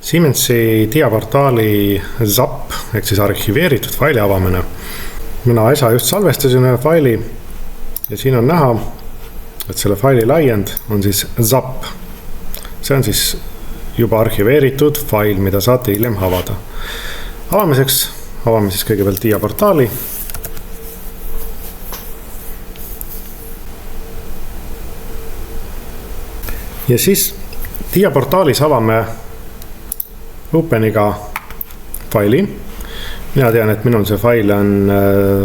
Siemensi diaportaali ZAP ehk siis arhiveeritud faili avamine. Mina äsja just salvestasin ühe faili ja siin on näha, et selle faili laiend on siis ZAP. See on siis juba arhiveeritud fail, mida saate hiljem avada. Avamiseks avame siis kõigepealt diaportaali. Ja siis diaportaalis avame Openiga faili. Mina tean, et minul see fail on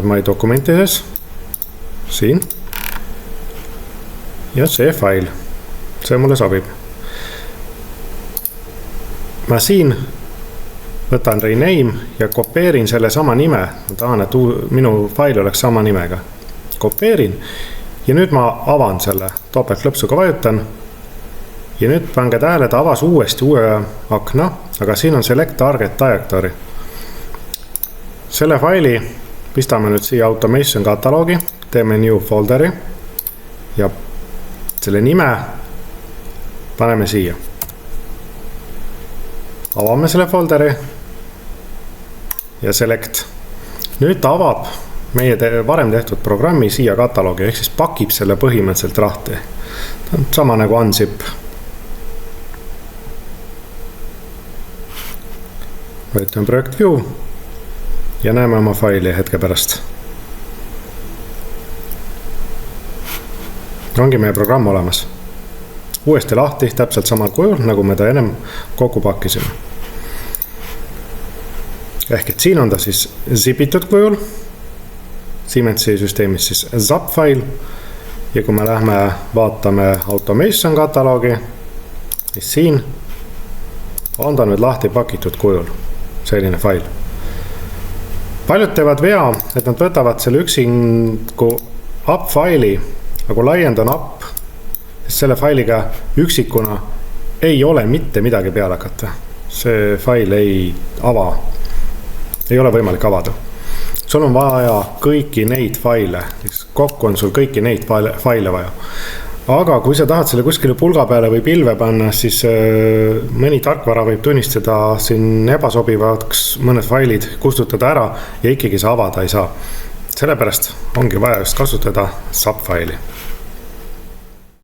My Documentides siin. Ja see fail, see mulle sobib. Ma siin võtan rename ja kopeerin selle sama nime. Ma tahan, et minu fail oleks sama nimega. Kopeerin ja nüüd ma avan selle. Topeltlõpsuga vajutan. Ja nüüd pange tähele, ta avas uuesti uue akna, aga siin on Select Target Directory. Selle faili pistame nüüd siia Automation kataloogi, teeme New Folderi ja selle nime paneme siia. Avame selle folderi ja Select. Nüüd ta avab meie varem tehtud programmi siia kataloogi, ehk siis pakib selle põhimõtteliselt rahti. Ta on sama nagu unzip. Võitan project view ja näeme oma faili hetke pärast. Ongi meie programm olemas. Uuesti lahti, täpselt samal kujul, nagu me ta ennem kokku pakkisime. Ehk et siin on ta siis zipitud kujul. Siemensi süsteemis siis ZAP fail. Ja kui me lähme vaatame Automation kataloogi, siis siin on ta nüüd lahti pakitud kujul. Selline fail. Paljud teevad vea, et nad võtavad selle üksingu app faili, aga laiend on app, sest selle failiga üksikuna ei ole mitte midagi peale hakata. See fail ei ole võimalik avada. Sul on vaja kõiki neid faile, kokku on sul kõiki neid faile vaja. Aga kui sa tahad selle kuskile pulga peale või pilve panna, siis mõni tarkvara võib tunnistada siin ebasobivaks mõned failid kustutada ära ja ikkagi sa avada ei saa. Sellepärast ongi vaja just kasutada ZAP faili.